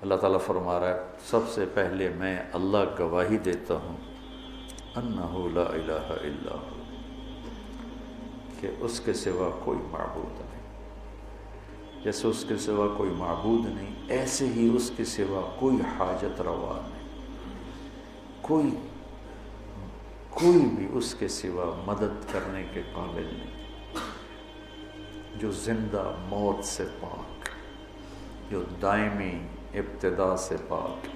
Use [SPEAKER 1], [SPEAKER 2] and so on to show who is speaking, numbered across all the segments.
[SPEAKER 1] اللہ تعالیٰ فرما رہا ہے سب سے پہلے میں اللہ گواہی دیتا ہوں انہ لا الہ الا ہو، کہ اس کے سوا کوئی معبود نہیں، جیسے اس کے سوا کوئی معبود نہیں ایسے ہی اس کے سوا کوئی حاجت روا نہیں، کوئی بھی اس کے سوا مدد کرنے کے قابل نہیں، جو زندہ موت سے پاک، جو دائمی ابتدا سے پاک،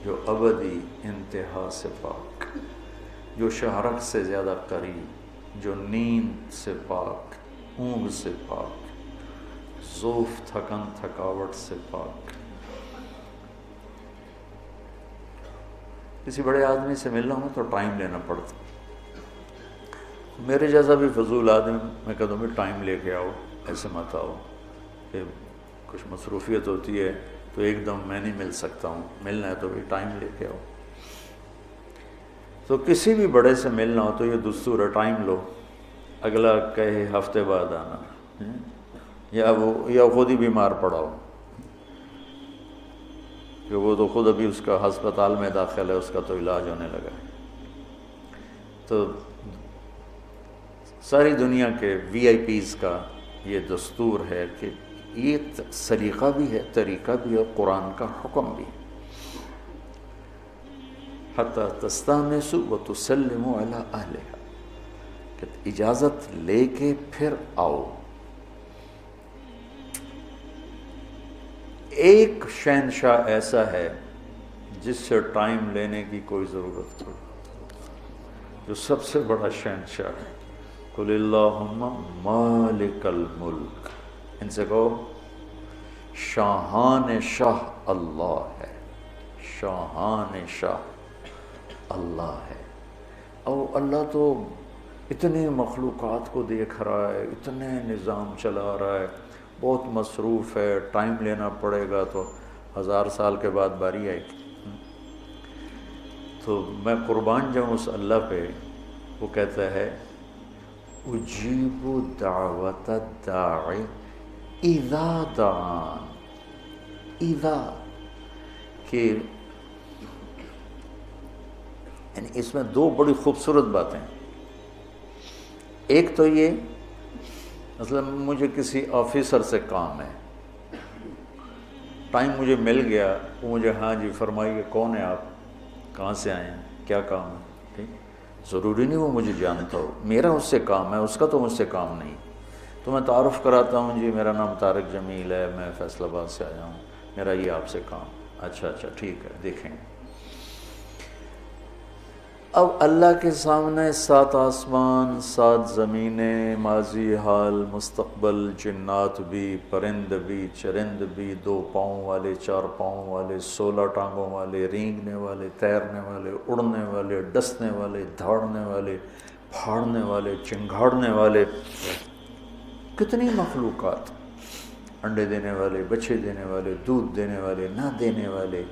[SPEAKER 1] جو ابدی انتہا سے پاک، جو شہرک سے زیادہ قریب، جو نیند سے پاک، اونگ سے پاک، ذوف تھکن تھکاوٹ سے پاک۔ کسی بڑے آدمی سے ملنا ہو تو ٹائم لینا پڑتا، میرے جیسا بھی فضول آدمی میں کہتا ہوں ٹائم لے کے آؤ، ایسے مت آؤ کہ کچھ مصروفیت ہوتی ہے تو ایک دم میں نہیں مل سکتا ہوں، ملنا ہے تو بھی ٹائم لے کے آؤ۔ تو کسی بھی بڑے سے ملنا ہو تو یہ دستور ہے، ٹائم لو، اگلا کہے ہفتے بعد آنا، یا خود ہی بیمار پڑا ہو کہ وہ تو خود ابھی اس کا ہسپتال میں داخل ہے، اس کا تو علاج ہونے لگا ہے۔ تو ساری دنیا کے وی آئی پیز کا یہ دستور ہے کہ یہ سلیقہ بھی ہے، طریقہ بھی ہے، قرآن کا حکم بھی ہے، حتی تستانسوا وتسلموا علی اہلہا، کہ اجازت لے کے پھر آؤ۔ ایک شہنشاہ ایسا ہے جس سے ٹائم لینے کی کوئی ضرورت نہیں، جو سب سے بڑا شہنشاہ ہے۔ قل اللہم مالک الملک، ان سے کہو شاہان شاہ اللہ ہے، شاہان شاہ اللہ ہے۔ اور اللہ تو اتنے مخلوقات کو دیکھ رہا ہے، اتنے نظام چلا رہا ہے، بہت مصروف ہے، ٹائم لینا پڑے گا تو 1000 سال کے بعد باری آئے گی۔ تو میں قربان جاؤں اس اللہ پہ، وہ کہتا ہے اجیب دعوت الداعی اذا دعان، اذا، کہ یعنی اس میں دو بڑی خوبصورت باتیں، ایک تو یہ مثلا مجھے کسی آفیسر سے کام ہے، ٹائم مجھے مل گیا، وہ مجھے ہاں جی فرمائیے کون ہے آپ، کہاں سے آئے ہیں، کیا کام ہے، ٹھیک، ضروری نہیں وہ مجھے جانتا ہو، میرا اس سے کام ہے، اس کا تو مجھ سے کام نہیں، تو میں تعارف کراتا ہوں، جی میرا نام طارق جمیل ہے، میں فیصل آباد سے آیا ہوں، میرا یہ آپ سے کام، اچھا ٹھیک ہے دیکھیں۔ اب اللہ کے سامنے 7 آسمان 7 زمینیں، ماضی حال مستقبل، جنات بھی، پرند بھی، چرند بھی، 2 پاؤں والے، 4 پاؤں والے، 16 ٹانگوں والے، رینگنے والے، تیرنے والے، اڑنے والے، ڈسنے والے، دھاڑنے والے، پھاڑنے والے، چنگھاڑنے والے، کتنی مخلوقات، انڈے دینے والے، بچے دینے والے، دودھ دینے والے، نہ دینے والے،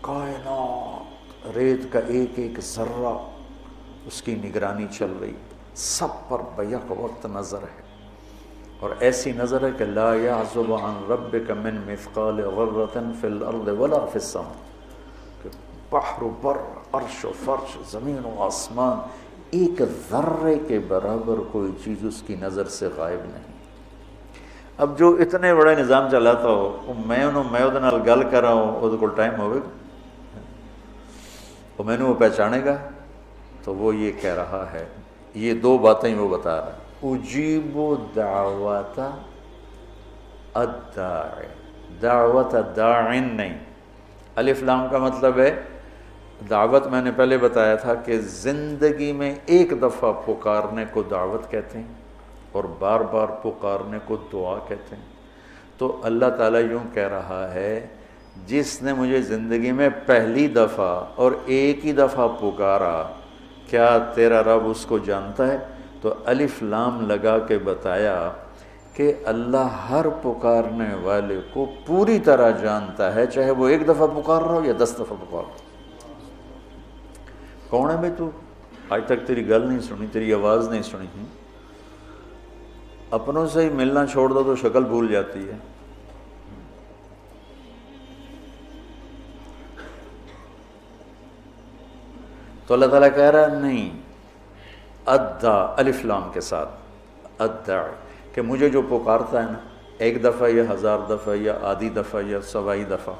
[SPEAKER 1] کائنات، ریت کا ایک ایک ذرہ اس کی نگرانی چل رہی، سب پر بیک وقت نظر ہے، اور ایسی نظر ہے کہ لا یعزب عن ربک من مثقال ذرۃ فی الارض ولا فی السماء، کہ بحر و بر، عرش و فرش، زمین و آسمان، ایک ذرے کے برابر کوئی چیز اس کی نظر سے غائب نہیں۔ اب جو اتنے بڑے نظام چلاتا ہو، میں وہ نال گل کر رہا ہوں، وہ کو ٹائم ہوئے گا، اور میں نے وہ پہچانے گا، تو وہ یہ کہہ رہا ہے، یہ 2 باتیں وہ بتا رہا ہے، اجیب دعوت الداعی، دعوت داعن نہیں، الف لام کا مطلب ہے دعوت، میں نے پہلے بتایا تھا کہ زندگی میں ایک دفعہ پکارنے کو دعوت کہتے ہیں اور بار بار پکارنے کو دعا کہتے ہیں۔ تو اللہ تعالیٰ یوں کہہ رہا ہے، جس نے مجھے زندگی میں پہلی دفعہ اور ایک ہی دفعہ پکارا، کیا تیرا رب اس کو جانتا ہے؟ تو الف لام لگا کے بتایا کہ اللہ ہر پکارنے والے کو پوری طرح جانتا ہے، چاہے وہ 1 دفعہ پکار رہا ہو یا 10 دفعہ پکار رہا ہو۔ کون ہے بھائی تو؟ آج تک تیری گل نہیں سنی، تیری آواز نہیں سنی، اپنوں سے ہی ملنا چھوڑ دو تو شکل بھول جاتی ہے۔ تو اللہ تعالیٰ کہہ رہا ہے نہیں، ادا الف لام کے ساتھ، ادا کہ مجھے جو پکارتا ہے نا، ایک دفعہ یا 1000 دفعہ یا آدھی دفعہ یا سوائی دفعہ،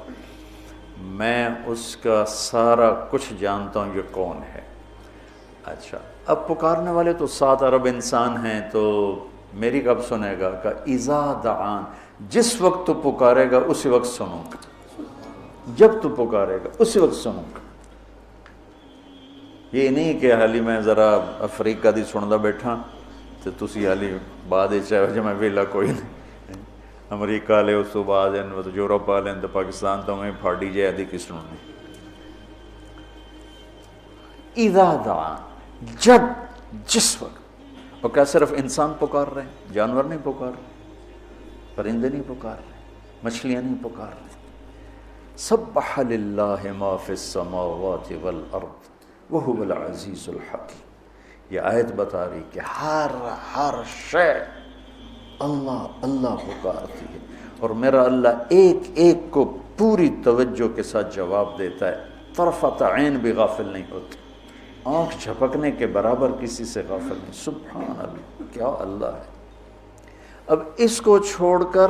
[SPEAKER 1] میں اس کا سارا کچھ جانتا ہوں یہ کون ہے۔ اچھا، اب پکارنے والے تو 7 ارب انسان ہیں، تو میری کب سنے گا؟ کہ اذا دعان، جس وقت تو پکارے گا اسی وقت سنوں گا، جب تو پکارے گا اسی وقت سنوں گا۔ یہ نہیں کہ حالی میں ذرا افریقہ دی سندا بیٹھا تو تسی حالی بعد چاہے میں ویلا کوئی نہیں، امریکہ والے اس تو بعد یورپ والے تو پاکستان تو میں پھاڑی جائے دی کی سننی۔ اذا دعان، جب، جس وقت۔ اور کیا صرف انسان پکار رہے ہیں؟ جانور نہیں پکار رہے، پرندے نہیں پکار رہے، مچھلیاں نہیں پکار رہے۔ سبح للہ ما فی السماوات والارض وہو العزیز الحکیم۔ یہ آیت بتا رہی کہ ہر شے اللہ اللہ پکارتی ہے، اور میرا اللہ ایک ایک کو پوری توجہ کے ساتھ جواب دیتا ہے، طرفۃ عین بھی غافل نہیں ہوتی، آنکھ جھپکنے کے برابر کسی سے غافل نہیں۔ سبحان اللہ، کیا اللہ ہے۔ اب اس کو چھوڑ کر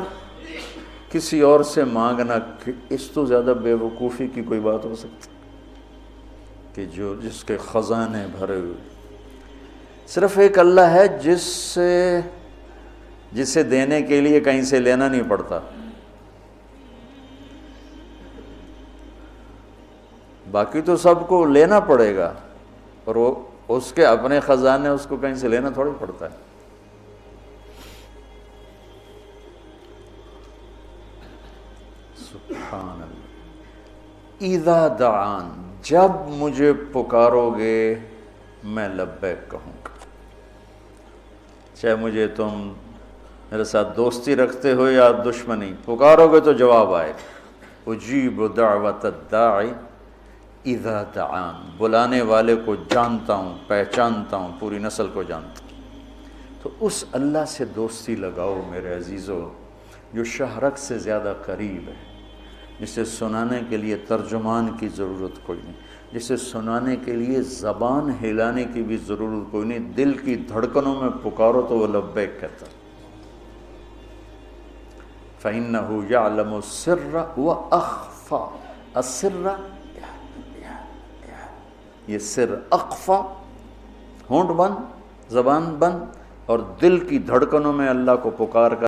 [SPEAKER 1] کسی اور سے مانگنا، اس تو زیادہ بے وقوفی کی کوئی بات ہو سکتی کہ جس کے خزانے بھرے ہوئے۔ صرف ایک اللہ ہے جسے دینے کے لیے کہیں سے لینا نہیں پڑتا، باقی تو سب کو لینا پڑے گا، اور وہ اس کے اپنے خزانے اس کو کہیں سے لینا تھوڑی پڑتا ہے۔ سبحان اللہ۔ اذا دعان، جب مجھے پکارو گے میں لبیک کہوں گا، چاہے مجھے تم میرے ساتھ دوستی رکھتے ہو یا دشمنی، پکارو گے تو جواب آئے گا۔ اجیب دعوت الداعی اذا دعان، بلانے والے کو جانتا ہوں، پہچانتا ہوں، پوری نسل کو جانتا ہوں۔ تو اس اللہ سے دوستی لگاؤ میرے عزیزو، جو شہرک سے زیادہ قریب ہے، جسے سنانے کے لیے ترجمان کی ضرورت کوئی نہیں، جسے سنانے کے لیے زبان ہلانے کی بھی ضرورت کوئی نہیں، دل کی دھڑکنوں میں پکارو تو وہ لبیک کہتا۔ فَإِنَّهُ يَعْلَمُ السِّرَّ وَأَخْفَى، السِّرَّ یہ سر، اخفا ہونٹ بند، زبان بند، اور دل کی دھڑکنوں میں اللہ کو پکار کر